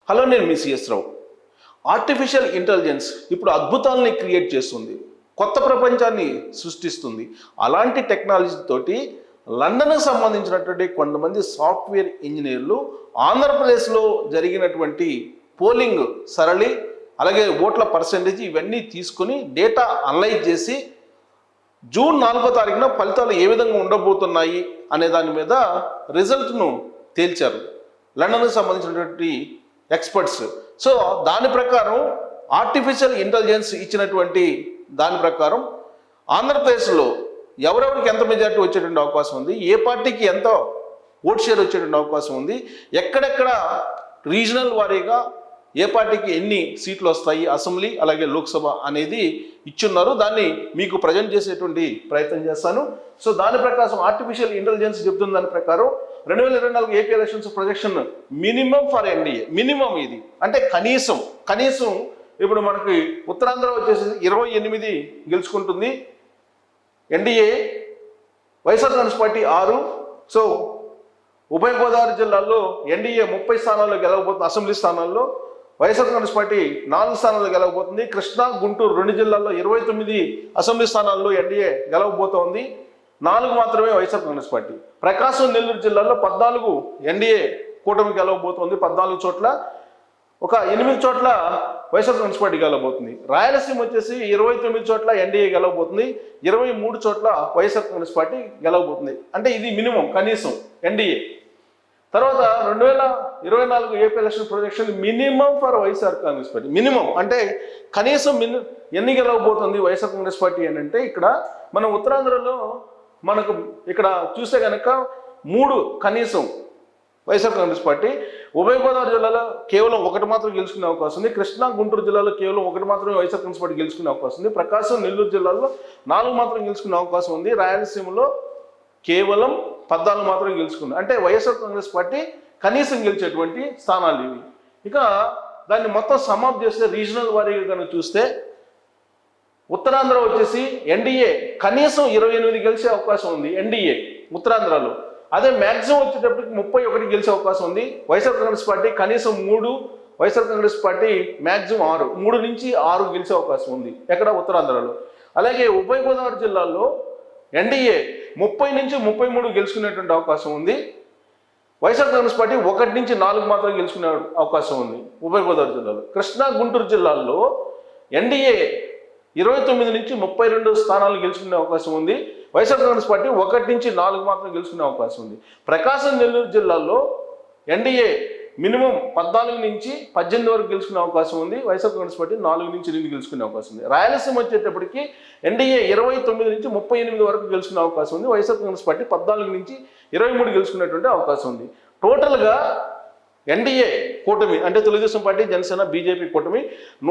Hello, నేను మీ CS రావు. Artificial intelligence ఇప్పుడు అద్భుతాలని create చేస్తుంది, కొత్త ప్రపంచాన్ని సృష్టిస్తుంది. అలాంటి టెక్నాలజీ తోటి లండన్కు సంబంధించినటువంటి కొంతమంది సాఫ్ట్వేర్ ఇంజనీర్లు ఆంధ్రప్రదేశ్లో జరిగినటువంటి పోలింగ్ సరళి, అలాగే ఓట్ల పర్సెంటేజ్ ఇవన్నీ తీసుకుని డేటా అనలైజ్ చేసి జూన్ 4వ తారీఖున ఫలితాలు ఏ విధంగా ఉండబోతున్నాయి అనే దాని మీద రిజల్ట్ను తేల్చారు లండన్కు సంబంధించినటువంటి ఎక్స్పర్ట్స్. సో దాని ప్రకారం ఆర్టిఫిషియల్ ఇంటెలిజెన్స్ ఇచ్చినటువంటి దాని ప్రకారం ఆంధ్రప్రదేశ్లో ఎవరెవరికి ఎంత మెజార్టీ వచ్చేటువంటి అవకాశం ఉంది, ఏ పార్టీకి ఎంత ఓట్ షేర్ వచ్చేటువంటి అవకాశం ఉంది, ఎక్కడెక్కడ రీజనల్ వారీగా ఏ పార్టీకి ఎన్ని సీట్లు వస్తాయి, అసెంబ్లీ అలాగే లోక్సభ అనేది ఇచ్చున్నారు. దాన్ని మీకు ప్రజెంట్ చేసేటువంటి ప్రయత్నం చేస్తాను. సో దాని ప్రకారం ఆర్టిఫిషియల్ ఇంటెలిజెన్స్ చెప్తున్న దాని ప్రకారం 2024 AP elections projection minimum for NDA. Minimum ఇది అంటే కనీసం ఇప్పుడు మనకి ఉత్తరాంధ్ర వచ్చేసి 28 గెలుచుకుంటుంది ఎన్డీఏ, వైఎస్ఆర్ కాంగ్రెస్ పార్టీ 6. సో ఉభయ గోదావరి జిల్లాల్లో ఎన్డీఏ 30 స్థానాల్లో గెలవబోతుంది, అసెంబ్లీ స్థానాల్లో. వైఎస్ఆర్ కాంగ్రెస్ పార్టీ 4 స్థానాల్లో గెలవబోతుంది. కృష్ణా, గుంటూరు 2 జిల్లాల్లో 29 అసెంబ్లీ స్థానాల్లో ఎన్డీఏ గెలవబోతోంది, 4 మాత్రమే వైఎస్ఆర్ కాంగ్రెస్ పార్టీ. ప్రకాశం, నెల్లూరు జిల్లాల్లో 14 ఎన్డీఏ కూటమి గెలవబోతోంది, 14 చోట్ల. ఒక 8 చోట్ల వైఎస్ఆర్ కాంగ్రెస్ పార్టీ గెలవబోతుంది. రాయలసీమ వచ్చేసి 29 చోట్ల ఎన్డీఏ గెలవబోతుంది, 23 చోట్ల వైఎస్ఆర్ కాంగ్రెస్ పార్టీ గెలవబోతుంది. అంటే ఇది మినిమం, కనీసం ఎన్డీఏ. తర్వాత 2024 AP election projection minimum for YSR Congress party. Minimum అంటే కనీసం ఎన్ని గెలవబోతుంది వైఎస్ఆర్ కాంగ్రెస్ పార్టీ అని అంటే, ఇక్కడ మనం ఉత్తరాంధ్రలో మనకు ఇక్కడ చూస్తే కనుక 3 కనీసం వైఎస్ఆర్ కాంగ్రెస్ పార్టీ. ఉభయ గోదావరి జిల్లాలో కేవలం 1 మాత్రం గెలుచుకునే అవకాశం ఉంది. కృష్ణా, గుంటూరు జిల్లాలో కేవలం 1 మాత్రమే వైఎస్ఆర్ కాంగ్రెస్ పార్టీ గెలుచుకునే అవకాశం ఉంది. ప్రకాశం, నెల్లూరు జిల్లాలో 4 మాత్రం గెలుచుకునే అవకాశం ఉంది. రాయలసీమలో కేవలం 14 మాత్రం గెలుచుకుంది. అంటే వైఎస్ఆర్ కాంగ్రెస్ పార్టీ కనీసం గెలిచేటువంటి స్థానాలు ఇవి. ఇక దాన్ని మొత్తం సమాప్ చేస్తే రీజనల్ వారీగా కనుక చూస్తే ఉత్తరాంధ్ర వచ్చేసి ఎన్డీఏ కనీసం 28 గెలిచే అవకాశం ఉంది ఎన్డీఏ ఉత్తరాంధ్రలో. అదే మ్యాక్సిమం వచ్చేటప్పటికి 31 గెలిచే అవకాశం ఉంది. వైఎస్ఆర్ కాంగ్రెస్ పార్టీ కనీసం 3, వైఎస్ఆర్ కాంగ్రెస్ పార్టీ మ్యాక్సిమం 6, 3 నుంచి 6 గెలిచే అవకాశం ఉంది ఎక్కడ ఉత్తరాంధ్రలో. అలాగే ఉభయ గోదావరి జిల్లాల్లో ఎన్డీఏ 30 నుంచి 33 గెలుచుకునేటువంటి అవకాశం ఉంది. వైఎస్ఆర్ కాంగ్రెస్ పార్టీ 1 నుంచి 4 మాత్రం గెలుచుకునే అవకాశం ఉంది ఉభయ గోదావరి జిల్లాలో. కృష్ణా, గుంటూరు జిల్లాల్లో ఎన్డీఏ 29 నుంచి 32 స్థానాలు గెలుచుకునే అవకాశం ఉంది. వైఎస్ఆర్ కాంగ్రెస్ పార్టీ 1 నుంచి 4 మాత్రం గెలుచుకునే అవకాశం ఉంది. ప్రకాశం, నెల్లూరు జిల్లాల్లో ఎన్డీఏ మినిమం 14 నుంచి 18 వరకు గెలుచుకునే అవకాశం ఉంది. వైఎస్ఆర్ కాంగ్రెస్ పార్టీ 4 నుంచి 2 గెలుచుకునే అవకాశం ఉంది. రాయలసీమ వచ్చేటప్పటికి ఎన్డీఏ 29 నుంచి 38 వరకు గెలుచుకునే అవకాశం ఉంది. వైఎస్ఆర్ కాంగ్రెస్ పార్టీ 14 నుంచి 23 గెలుచుకునేటువంటి అవకాశం ఉంది. టోటల్గా ఎన్డీఏ కూటమి అంటే తెలుగుదేశం పార్టీ, జనసేన, బీజేపీ కూటమి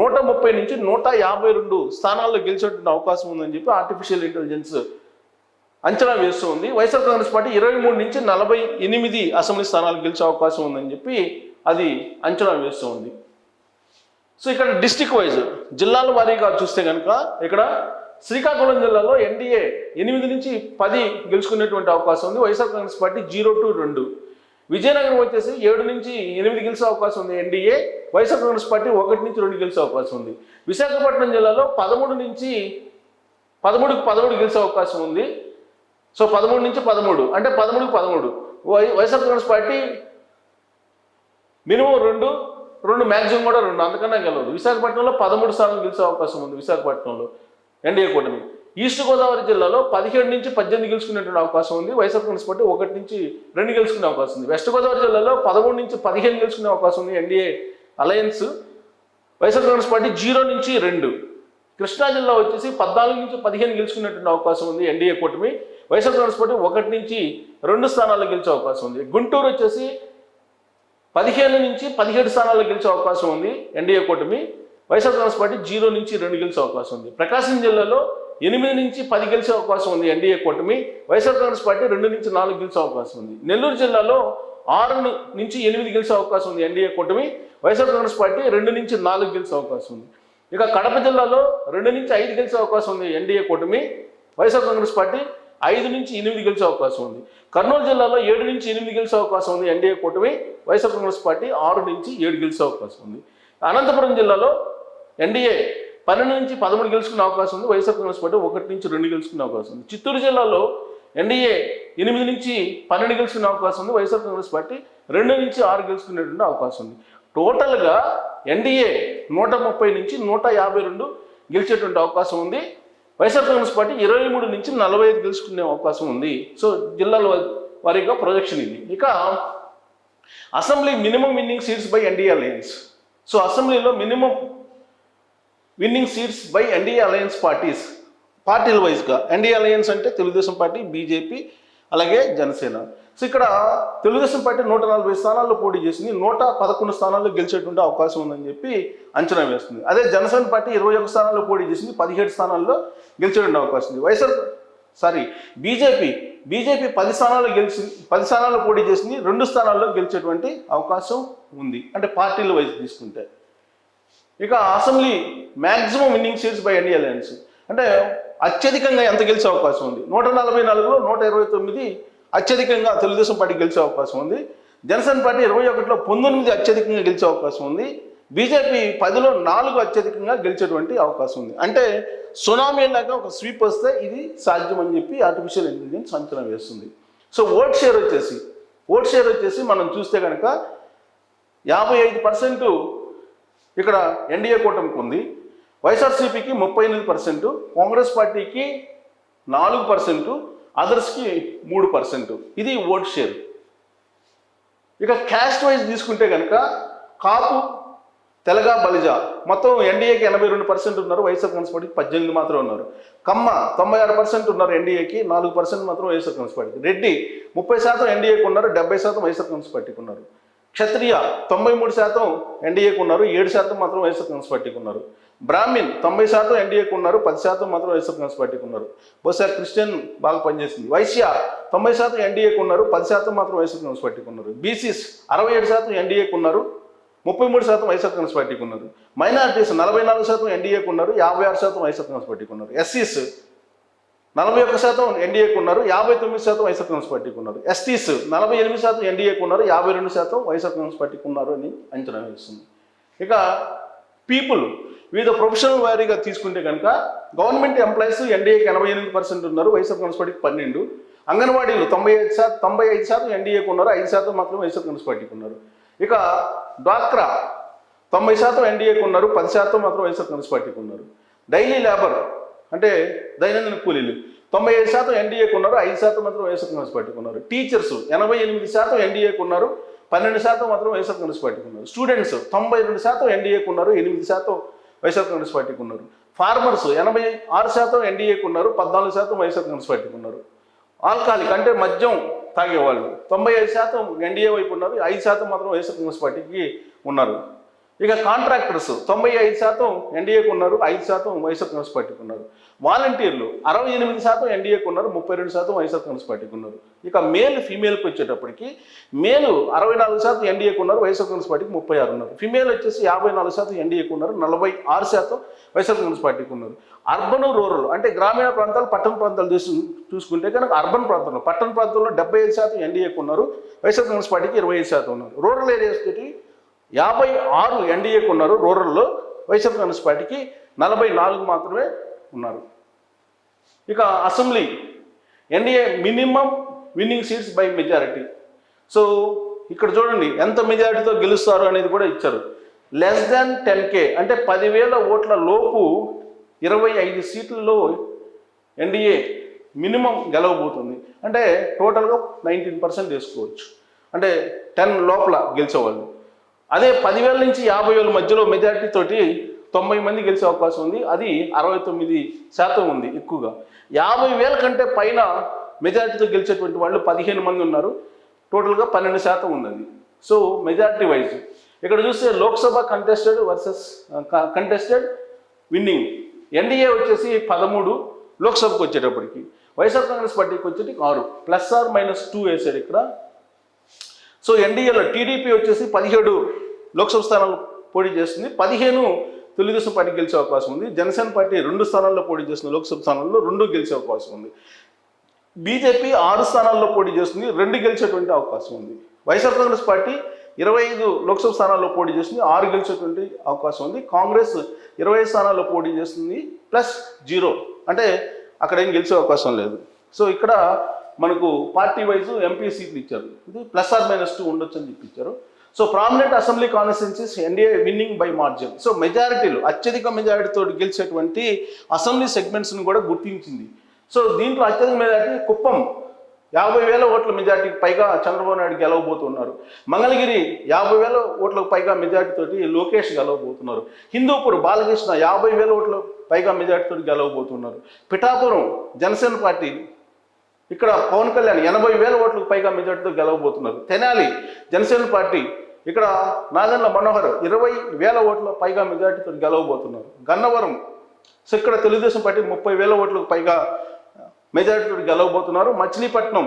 130 నుంచి 152 స్థానాల్లో గెలిచేటువంటి అవకాశం ఉందని చెప్పి ఆర్టిఫిషియల్ ఇంటెలిజెన్స్ అంచనా వేస్తూ ఉంది. వైఎస్ఆర్ కాంగ్రెస్ పార్టీ 23 నుంచి 48 అసెంబ్లీ స్థానాలు గెలిచే అవకాశం ఉందని చెప్పి అది అంచనా వేస్తూ ఉంది. సో ఇక్కడ డిస్టిక్ వైజ్ జిల్లాల వారీగా చూస్తే కనుక ఇక్కడ శ్రీకాకుళం జిల్లాలో ఎన్డీఏ 8 నుంచి 10 గెలుచుకునేటువంటి అవకాశం ఉంది. YSR Congress party 0 to 2. విజయనగరం వచ్చేసి 7 నుంచి 8 గెలిచే అవకాశం ఉంది ఎన్డీఏ. వైఎస్ఆర్ కాంగ్రెస్ పార్టీ 1 నుంచి 2 గెలిచే అవకాశం ఉంది. విశాఖపట్నం జిల్లాలో 13 నుంచి 13 గెలిచే అవకాశం ఉంది. సో 13 నుంచి 13 అంటే 13 YSR Congress party minimum 2 maximum కూడా 2, అంతకన్నా గెలవదు. విశాఖపట్నంలో 13 స్థానాలు గెలిచే అవకాశం ఉంది విశాఖపట్నంలో ఎన్డీఏ కూటమి. ఈస్ట్ గోదావరి జిల్లాలో 17 నుంచి 18 గెలుచుకునేటువంటి అవకాశం ఉంది. వైఎస్ఆర్ కాంగ్రెస్ పార్టీ 1 నుంచి 2 గెలుచుకునే అవకాశం ఉంది. వెస్ట్ గోదావరి జిల్లాలో 13 నుంచి 15 గెలుచుకునే అవకాశం ఉంది NDA alliance. YSR Congress party 0 నుంచి 2. కృష్ణా జిల్లా వచ్చేసి 14 నుంచి 15 గెలుచుకునేటువంటి అవకాశం ఉంది ఎన్డీఏ కూటమి. వైఎస్ఆర్ కాంగ్రెస్ పార్టీ 1 నుంచి 2 స్థానాల్లో గెలిచే అవకాశం ఉంది. గుంటూరు వచ్చేసి 15 నుంచి 17 స్థానాల్లో గెలిచే అవకాశం ఉంది ఎన్డీఏ కూటమి. వైఎస్ఆర్ కాంగ్రెస్ పార్టీ 0 నుంచి 2 గెలిచే అవకాశం ఉంది. ప్రకాశం జిల్లాలో 8 నుంచి 10 గెలిచే అవకాశం ఉంది ఎన్డీఏ కూటమి. వైఎస్ఆర్ కాంగ్రెస్ పార్టీ 2 నుంచి 4 గెలిచే అవకాశం ఉంది. నెల్లూరు జిల్లాలో 6 నుంచి 8 గెలిచే అవకాశం ఉంది ఎన్డీఏ కూటమి. వైఎస్ఆర్ కాంగ్రెస్ పార్టీ 2 నుంచి 4 గెలిచే అవకాశం ఉంది. ఇక కడప జిల్లాలో 2 నుంచి 5 గెలిచే అవకాశం ఉంది ఎన్డీఏ కూటమి. వైఎస్ఆర్ కాంగ్రెస్ పార్టీ 5 నుంచి 8 గెలిచే అవకాశం ఉంది. కర్నూలు జిల్లాలో 7 నుంచి 8 గెలిచే అవకాశం ఉంది ఎన్డీఏ కూటమి. వైఎస్ఆర్ కాంగ్రెస్ పార్టీ 6 నుంచి 7 గెలిచే అవకాశం ఉంది. అనంతపురం జిల్లాలో ఎన్డీఏ 12 నుంచి 13 గెలుచుకునే అవకాశం ఉంది. వైఎస్ఆర్ కాంగ్రెస్ పార్టీ 1 నుంచి 2 గెలుచుకునే అవకాశం ఉంది. చిత్తూరు జిల్లాలో ఎన్డీఏ 8 నుంచి 12 గెలుచుకునే అవకాశం ఉంది. వైఎస్ఆర్ కాంగ్రెస్ పార్టీ 2 నుంచి 6 గెలుచుకునేటువంటి అవకాశం ఉంది. టోటల్గా ఎన్డీఏ 130 నుంచి 152 గెలిచేటువంటి అవకాశం ఉంది. వైఎస్ఆర్ కాంగ్రెస్ పార్టీ 23 నుంచి 45 గెలుచుకునే అవకాశం ఉంది. సో జిల్లాల వారీగా ప్రొజెక్షన్ ఇది. ఇక assembly minimum winning seats by NDA alliance. So అసెంబ్లీలో minimum winning seats by NDA alliance పార్టీల వైజ్గా. ఎన్డీఏ అలయన్స్ అంటే తెలుగుదేశం పార్టీ, బీజేపీ, అలాగే జనసేన. సో ఇక్కడ తెలుగుదేశం పార్టీ 140 స్థానాల్లో పోటీ చేసింది, 111 స్థానాల్లో గెలిచేటువంటి అవకాశం ఉందని చెప్పి అంచనా వేస్తుంది. అదే జనసేన పార్టీ 21 స్థానాల్లో పోటీ చేసింది, 17 స్థానాల్లో గెలిచేటువంటి అవకాశం ఉంది. బీజేపీ 10 స్థానాల్లో పోటీ చేసింది, 2 స్థానాల్లో గెలిచేటువంటి అవకాశం ఉంది, అంటే పార్టీల వైజ్ తీసుకుంటే. ఇక assembly maximum winnowing seats by NDA alliance అంటే అత్యధికంగా ఎంత గెలిచే అవకాశం ఉంది? 144లో 129 అత్యధికంగా తెలుగుదేశం పార్టీ గెలిచే అవకాశం ఉంది. జనసేన పార్టీ 21లో 19 అత్యధికంగా గెలిచే అవకాశం ఉంది. బీజేపీ 10లో 4 అత్యధికంగా గెలిచేటువంటి అవకాశం ఉంది. అంటే సునామీ లాగా ఒక స్వీప్ వస్తే ఇది సాధ్యం అని చెప్పి ఆర్టిఫిషియల్ ఇంటెలిజెన్స్ అంచనా వేస్తుంది. సో ఓట్ షేర్ వచ్చేసి మనం చూస్తే కనుక 55% ఇక్కడ ఎన్డీఏ కూటమికి ఉంది. వైఎస్ఆర్సీపీకి 38%, కాంగ్రెస్ పార్టీకి 4%, అదర్స్కి 3%. ఇది ఓట్ షేర్. ఇక క్యాస్ట్ వైజ్ తీసుకుంటే కనుక కాపు, తెలగ, బలిజ మొత్తం ఎన్డీఏకి 82% ఉన్నారు, వైఎస్ఆర్ కాంగ్రెస్ పార్టీకి 18 మాత్రం ఉన్నారు. కమ్మ 96% ఉన్నారు ఎన్డీఏకి, 4% మాత్రం వైఎస్ఆర్ కాంగ్రెస్ పార్టీకి. రెడ్డి 30% ఎన్డీఏకి ఉన్నారు, 70% వైఎస్ఆర్ కాంగ్రెస్ పార్టీకి ఉన్నారు. క్షత్రియ 93% ఎన్డీఏకి ఉన్నారు, 7% మాత్రం వైఎస్ఆర్ కాంగ్రెస్ పార్టీకి ఉన్నారు. బ్రాహ్మిన్ 90% ఎన్డీఏకి ఉన్నారు, 10% మాత్రం వైఎస్ఆర్ కాంగ్రెస్ పార్టీకి ఉన్నారు. బహుశా క్రిస్టియన్ బాగా పనిచేసింది. వైశ్య 90% ఎన్డీఏకి ఉన్నారు, 10% మాత్రం వైఎస్ఆర్ కాంగ్రెస్ పార్టీకి ఉన్నారు. బీసీస్ 67% ఎన్డీఏకి ఉన్నారు, 33% వైఎస్ఆర్ కాంగ్రెస్ పార్టీకి ఉన్నారు. మైనారిటీస్ 44% ఎన్డీఏకి ఉన్నారు, 56% వైఎస్ఆర్ కాంగ్రెస్ పార్టీకి ఉన్నారు. ఎస్సీస్ 41% ఎన్డీఏకి ఉన్నారు, 59% వైఎస్ఆర్ కాంగ్రెస్ పార్టీకి ఉన్నారు. ఎస్టీస్ 48% ఎన్డీఏకి ఉన్నారు, 52% వైఎస్ఆర్ కాంగ్రెస్ పార్టీకి ఉన్నారు అని అంచనా వేస్తుంది. ఇక పీపుల్ వివిధ ప్రొఫెషనల్ వారీగా తీసుకుంటే కనుక గవర్నమెంట్ ఎంప్లాయీస్ ఎన్డీఏకి 88% ఉన్నారు, వైఎస్ఆర్ కాంగ్రెస్ పార్టీకి 12. అంగన్వాడీలు 95% ఎన్డీఏకి ఉన్నారు, 5% మాత్రం వైఎస్ఆర్ కాంగ్రెస్ పార్టీకి ఉన్నారు. ఇక డ్వాక్రా 90% ఎన్డీఏకి ఉన్నారు, 10% మాత్రం వైఎస్ఆర్ కాంగ్రెస్ పార్టీకి ఉన్నారు. డైలీ లేబర్ అంటే దైనందిన కూలీలు 95% ఎన్డీఏకి ఉన్నారు, 5% మాత్రం వైఎస్ఆర్ కాంగ్రెస్ పార్టీకి ఉన్నారు. టీచర్స్ 88% ఎన్డీఏకి ఉన్నారు, 12% మాత్రం వైఎస్ఆర్ కాంగ్రెస్ పార్టీకి ఉన్నారు. స్టూడెంట్స్ 92% ఎన్డీఏకి ఉన్నారు, 8% వైఎస్ఆర్ కాంగ్రెస్ పార్టీకి ఉన్నారు. ఫార్మర్స్ 86% ఎన్డీఏకి ఉన్నారు, 14% వైఎస్ఆర్ కాంగ్రెస్ పార్టీకి ఉన్నారు. ఆల్కహాలిక్ అంటే మద్యం తాగేవాళ్ళు 95% ఎన్డీఏ వైపు ఉన్నారు, 5% మాత్రం వైఎస్ఆర్ కాంగ్రెస్ పార్టీకి ఉన్నారు. ఇక కాంట్రాక్టర్స్ 95% ఎన్డీఏకి ఉన్నారు, 5% వైఎస్ఆర్ కాంగ్రెస్ పార్టీకి ఉన్నారు. వాలంటీర్లు 68% ఎన్డీఏకి ఉన్నారు, 32% వైఎస్ఆర్ కాంగ్రెస్ పార్టీకి ఉన్నారు. ఇక మేల్ ఫీమేల్కి వచ్చేటప్పటికి మేలు 64% ఎన్డీఏకి ఉన్నారు, వైఎస్ఆర్ కాంగ్రెస్ పార్టీకి 36 ఉన్నారు. ఫీమేల్ వచ్చేసి 54% ఎన్డీఏకి ఉన్నారు, 46% వైఎస్ఆర్ కాంగ్రెస్ పార్టీకి ఉన్నారు. అర్బన్ రూరల్ అంటే గ్రామీణ ప్రాంతాలు, పట్టణ ప్రాంతాలు చూసుకుంటే కనుక అర్బన్ ప్రాంతంలో, పట్టణ ప్రాంతంలో 75% ఎన్డీఏకి ఉన్నారు, వైఎస్ఆర్ కాంగ్రెస్ పార్టీకి 25% ఉన్నారు. రూరల్ ఏరియాస్ తోటి 56 ఎన్డీఏకి ఉన్నారు, రూరల్లో వైఎస్ఆర్ కాంగ్రెస్ పార్టీకి 44 మాత్రమే ఉన్నారు. ఇక assembly NDA minimum winning seats by majority. So ఇక్కడ చూడండి ఎంత మెజారిటీతో గెలుస్తారు అనేది కూడా ఇచ్చారు. లెస్ దాన్ 10K అంటే 10,000 ఓట్ల లోపు 25 సీట్లలో ఎన్డీఏ మినిమం గెలవబోతుంది. అంటే టోటల్గా 19% వేసుకోవచ్చు, అంటే 10 లోపల గెలిచేవాళ్ళు. అదే 10,000 నుంచి 50,000 మధ్యలో మెజారిటీ తోటి 90 మంది గెలిచే అవకాశం ఉంది, అది 69% ఉంది ఎక్కువగా. 50,000 కంటే పైన మెజారిటీతో గెలిచేటువంటి వాళ్ళు 15 మంది ఉన్నారు, టోటల్గా 12% ఉంది అది. సో మెజారిటీ వైజ్ ఇక్కడ చూస్తే లోక్సభ కంటెస్టెడ్ విన్నింగ్ ఎన్డీఏ వచ్చేసి 13, లోక్సభకు వచ్చేటప్పటికి వైఎస్ఆర్ కాంగ్రెస్ పార్టీకి వచ్చేటి 6 +2 వేసాడు ఇక్కడ. సో ఎన్డీఏలో టీడీపీ వచ్చేసి 17 లోక్సభ స్థానాలు పోటీ చేస్తుంది, 15 తెలుగుదేశం పార్టీ గెలిచే అవకాశం ఉంది. జనసేన పార్టీ 2 స్థానాల్లో పోటీ చేస్తున్న లోక్సభ స్థానాల్లో 2 గెలిచే అవకాశం ఉంది. బీజేపీ 6 స్థానాల్లో పోటీ చేస్తుంది, 2 గెలిచేటువంటి అవకాశం ఉంది. వైఎస్ఆర్ కాంగ్రెస్ పార్టీ 25 లోక్సభ స్థానాల్లో పోటీ చేస్తుంది, 6 గెలిచేటువంటి అవకాశం ఉంది. కాంగ్రెస్ 25 స్థానాల్లో పోటీ చేస్తుంది +0, అంటే అక్కడ ఏం గెలిచే అవకాశం లేదు. సో ఇక్కడ మనకు పార్టీ వైజ్ ఎంపీ సీట్లు ఇచ్చారు, ఇది +or-2 ఉండొచ్చు అని చెప్పి ఇచ్చారు. So prominent assembly constituencies NDA winning by margin. So మెజారిటీలు అత్యధిక మెజారిటీతో గెలిచేటువంటి అసెంబ్లీ సెగ్మెంట్స్ని కూడా గుర్తించింది. సో దీంట్లో అత్యధిక మెజారిటీ కుప్పం 50,000 ఓట్ల మెజార్టీకి పైగా చంద్రబాబు నాయుడు గెలవబోతున్నారు. మంగళగిరి 50,000 ఓట్లకు పైగా మెజార్టీతోటి లోకేష్ గెలవబోతున్నారు. హిందూపూర్ బాలకృష్ణ 50,000 ఓట్ల పైగా మెజార్టీతో గెలవబోతున్నారు. పిఠాపురం జనసేన పార్టీ ఇక్కడ పవన్ కళ్యాణ్ 80,000 ఓట్లకు పైగా మెజార్టీతో గెలవబోతున్నారు. తెనాలి జనసేన పార్టీ ఇక్కడ నాదెండ్ల మనోహర్ 20,000 ఓట్ల పైగా మెజార్టీతో గెలవబోతున్నారు. గన్నవరం సో ఇక్కడ తెలుగుదేశం పార్టీ 30,000 ఓట్లకు పైగా మెజార్టీతో గెలవబోతున్నారు. మచిలీపట్నం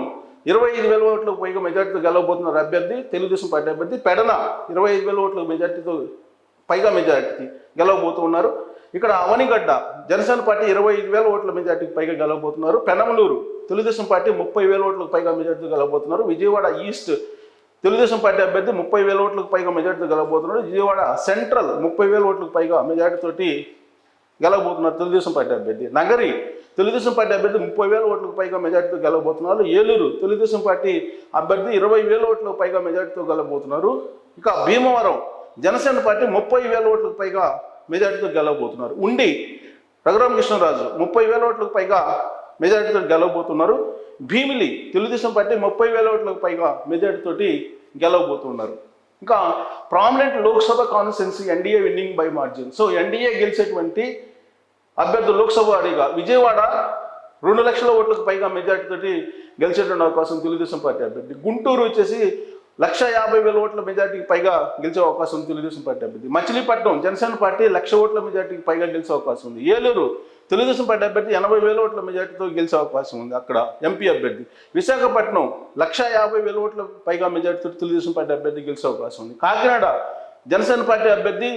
25,000 ఓట్లకు పైగా మెజార్టీతో గెలవబోతున్నారు అభ్యర్థి తెలుగుదేశం పార్టీ అభ్యర్థి. పెడన 25,000 ఓట్లకు మెజార్టీతో పైగా మెజార్టీ గెలవబోతున్నారు. ఇక్కడ అవనిగడ్డ జనసేన పార్టీ 25,000 ఓట్ల మెజార్టీకి పైగా గెలవబోతున్నారు. పెనమలూరు తెలుగుదేశం పార్టీ 30,000 ఓట్లకు పైగా మెజార్టీతో గెలవబోతున్నారు. విజయవాడ ఈస్ట్ తెలుగుదేశం పార్టీ అభ్యర్థి 30,000 ఓట్లకు పైగా మెజార్టీతో గెలవబోతున్నారు. విజయవాడ సెంట్రల్ 30,000 ఓట్లకు పైగా మెజార్టీతోటి గెలవబోతున్నారు తెలుగుదేశం పార్టీ అభ్యర్థి. నగరి తెలుగుదేశం పార్టీ అభ్యర్థి 30,000 ఓట్లకు పైగా మెజార్టీతో గెలవబోతున్నారు. ఏలూరు తెలుగుదేశం పార్టీ అభ్యర్థి 20,000 ఓట్లకు పైగా మెజార్టీతో గెలవబోతున్నారు. ఇక భీమవరం జనసేన పార్టీ 30,000 ఓట్లకు పైగా మెజార్టీతో గెలవబోతున్నారు. ఉండి రఘురామకృష్ణరాజు 30,000 ఓట్లకు పైగా మెజార్టీతో గెలవబోతున్నారు. భీమిలి తెలుగుదేశం పార్టీ 30,000 ఓట్లకు పైగా మెజార్టీతోటి గెలవబోతున్నారు. ఇంకా prominent Lok Sabha constituency NDA winning by margin. So NDA గెలిచేటువంటి అభ్యర్థులు లోక్సభ వారీగా విజయవాడ 2 లక్షల ఓట్లకు పైగా మెజార్టీతోటి గెలిచేటువంటి అవకాశం తెలుగుదేశం పార్టీ అభ్యర్థి. గుంటూరు వచ్చేసి 150,000 ఓట్ల మెజార్టీకి పైగా గెలిచే అవకాశం ఉంది తెలుగుదేశం పార్టీ అభ్యర్థి. మచిలీపట్నం జనసేన పార్టీ 1,00,000 ఓట్ల మెజార్టీకి పైగా గెలిచే అవకాశం ఉంది. ఏలూరు తెలుగుదేశం పార్టీ అభ్యర్థి 80,000 ఓట్ల మెజార్టీతో గెలిచే అవకాశం ఉంది అక్కడ ఎంపీ అభ్యర్థి. విశాఖపట్నం 150,000 ఓట్ల పైగా మెజార్టీతో తెలుగుదేశం పార్టీ అభ్యర్థి గెలిచే అవకాశం ఉంది. కాకినాడ జనసేన పార్టీ అభ్యర్థి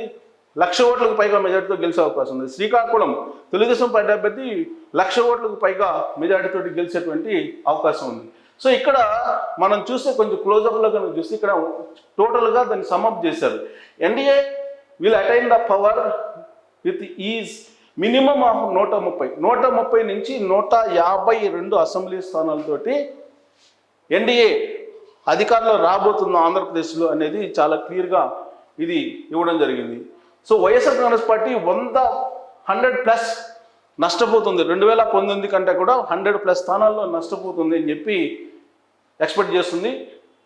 1,00,000 ఓట్లకు పైగా మెజార్టీతో గెలిచే అవకాశం ఉంది. శ్రీకాకుళం తెలుగుదేశం పార్టీ అభ్యర్థి 1,00,000 ఓట్లకు పైగా మెజార్టీతో గెలిచేటువంటి అవకాశం ఉంది. సో ఇక్కడ మనం చూస్తే కొంచెం క్లోజప్లో కనుక చూస్తే ఇక్కడ టోటల్గా దాన్ని సమ్అప్ చేశారు. NDA will attain the power with is minimum of 130 నుంచి 152 అసెంబ్లీ స్థానాలతోటి ఎన్డీఏ అధికారంలో రాబోతున్న ఆంధ్రప్రదేశ్లో అనేది చాలా క్లియర్గా ఇది ఇవ్వడం జరిగింది. సో వైఎస్ఆర్ కాంగ్రెస్ పార్టీ 100+ నష్టపోతుంది, 2019 కంటే కూడా 100+ స్థానాల్లో నష్టపోతుంది అని చెప్పి ఎక్స్పెక్ట్ చేస్తుంది.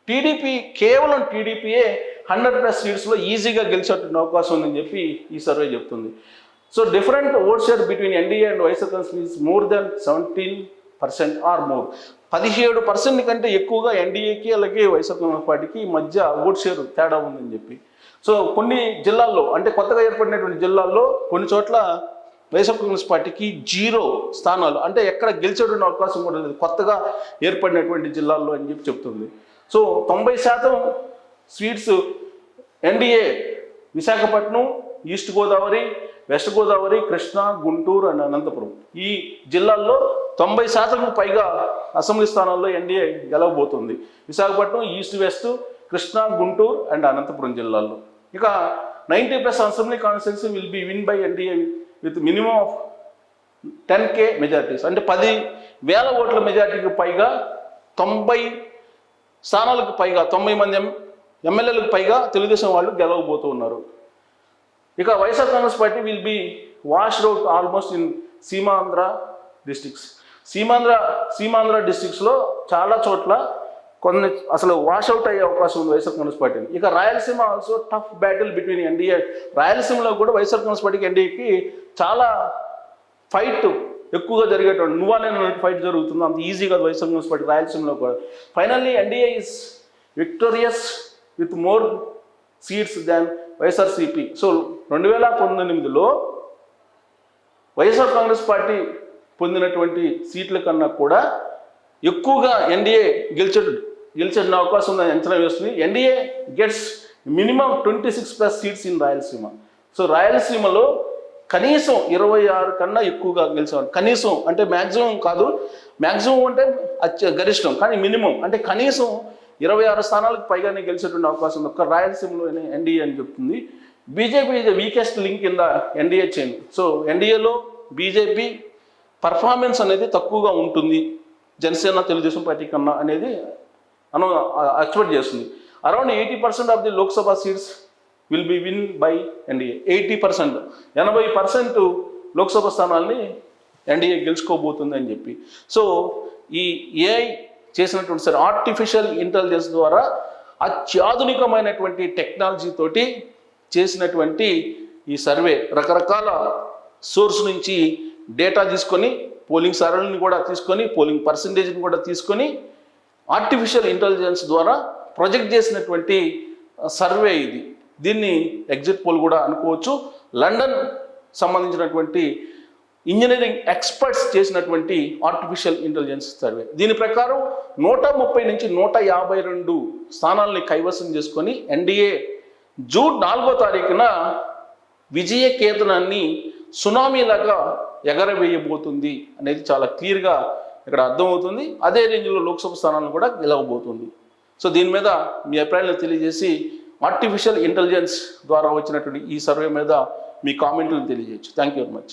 టీడీపీ కేవలం టీడీపీయే 100+ సీట్స్లో ఈజీగా గెలిచేటువంటి అవకాశం ఉందని చెప్పి ఈ సర్వే చెప్తుంది. So different vote share between NDA and YSR Congress is more than 17% or more. 17% కంటే ఎక్కువగా ఎన్డీఏకి అలాగే వైఎస్ఆర్ కాంగ్రెస్ పార్టీకి మధ్య ఓట్ షేర్ తేడా ఉందని చెప్పి. సో కొన్ని జిల్లాల్లో అంటే కొత్తగా ఏర్పడినటువంటి జిల్లాల్లో కొన్ని చోట్ల వైఎస్ఆర్ కాంగ్రెస్ పార్టీకి 0 స్థానాలు, అంటే ఎక్కడ గెలిచేటువంటి అవకాశం కూడా లేదు కొత్తగా ఏర్పడినటువంటి జిల్లాల్లో అని చెప్పి చెప్తుంది. So 90% seats NDA Visakhapatnam, east Godavari, west Godavari, Krishna, Guntur and Anantapuram ఈ జిల్లాల్లో 90% పైగా అసెంబ్లీ స్థానాల్లో ఎన్డీఏ గెలవబోతుంది. Visakhapatnam, east west, Krishna, Guntur and Anantapuram జిల్లాల్లో. ఇక 90+ assembly constituency will be win by NDA with minimum of 10K majorities, అంటే 10,000 ఓట్ల మెజార్టీకి పైగా 90 స్థానాలకు పైగా 90 మంది ఎమ్మెల్యేలకు పైగా తెలుగుదేశం వాళ్ళు గెలవబోతూ ఉన్నారు. ఇక YSR Congress party will be washed out almost in Seemandhra districts. Seemandhra డిస్ట్రిక్ట్స్లో చాలా చోట్ల కొన్ని అసలు వాష్అవుట్ అయ్యే అవకాశం ఉంది వైఎస్ఆర్ కాంగ్రెస్ పార్టీని. ఇక Rayalaseema also tough battle between NDA. రాయలసీమలో కూడా వైఎస్ఆర్ కాంగ్రెస్ పార్టీకి ఎన్డీఏకి చాలా ఫైట్ ఎక్కువగా జరిగేటువంటి నువ్వాలేని ఫైట్ జరుగుతుంది, అంత ఈజీగా వైఎస్ఆర్ కాంగ్రెస్ పార్టీ రాయలసీమలో కూడా. Finally NDA is victorious with more seats than YSRCP. So 2019లో వైఎస్ఆర్ కాంగ్రెస్ పార్టీ పొందినటువంటి సీట్ల కన్నా కూడా ఎక్కువగా ఎన్డీఏ గెలిచే అవకాశం ఉందని అంచనా వేస్తుంది. NDA gets minimum 26+ seats in Rayalaseema. So రాయలసీమలో కనీసం 26 కన్నా ఎక్కువగా గెలిచేవాడు. కనీసం అంటే మ్యాక్సిమం కాదు, మ్యాక్సిమం అంటే గరిష్టం, కానీ మినిమం అంటే కనీసం 26 స్థానాలకు పైగానే గెలిచేటువంటి అవకాశం ఉంది ఒక్క రాయలసీమలోనే ఎన్డీఏ అని చెప్తుంది. BJP is the weakest link in the NDA chain. So ఎన్డీఏలో బీజేపీ పర్ఫార్మెన్స్ అనేది తక్కువగా ఉంటుంది జనసేన తెలుగుదేశం పార్టీ కన్నా అనేది మనం ఎక్స్పెక్ట్ చేస్తుంది. Around 80% of the Lok Sabha seats will be win by NDA. 80%, 80% Lok Sabha స్థానాల్ని ఎన్డీఏ గెలుచుకోబోతుంది అని చెప్పి. సో ఈ ఏఐ చేసినటువంటి సరే ఆర్టిఫిషియల్ ఇంటెలిజెన్స్ ద్వారా అత్యాధునికమైనటువంటి టెక్నాలజీ తోటి చేసినటువంటి ఈ సర్వే రకరకాల సోర్స్ నుంచి డేటా తీసుకొని, పోలింగ్ సరళిని కూడా తీసుకొని, పోలింగ్ పర్సంటేజ్ని కూడా తీసుకొని ఆర్టిఫిషియల్ ఇంటెలిజెన్స్ ద్వారా ప్రొజెక్ట్ చేసినటువంటి సర్వే ఇది. దీన్ని ఎగ్జిట్ పోల్ కూడా అనుకోవచ్చు. లండన్ సంబంధించినటువంటి ఇంజనీరింగ్ ఎక్స్పర్ట్స్ చేసినటువంటి ఆర్టిఫిషియల్ ఇంటెలిజెన్స్ సర్వే. దీని ప్రకారం 130 నుంచి 152 స్థానాలని కైవసం చేసుకొని ఎన్డీఏ జూన్ 4వ తారీఖున విజయ కేతనాన్ని సునామీలాగా ఎగరవేయబోతుంది అనేది చాలా క్లియర్గా ఇక్కడ అర్థమవుతుంది. అదే రేంజ్లో లోక్సభ స్థానాలను కూడా గెలవబోతుంది. సో దీని మీద మీ అభిప్రాయాలను తెలియజేసి ఆర్టిఫిషియల్ ఇంటెలిజెన్స్ ద్వారా వచ్చినటువంటి ఈ సర్వే మీద మీ కామెంట్లను తెలియజేయచ్చు. Thank you very much.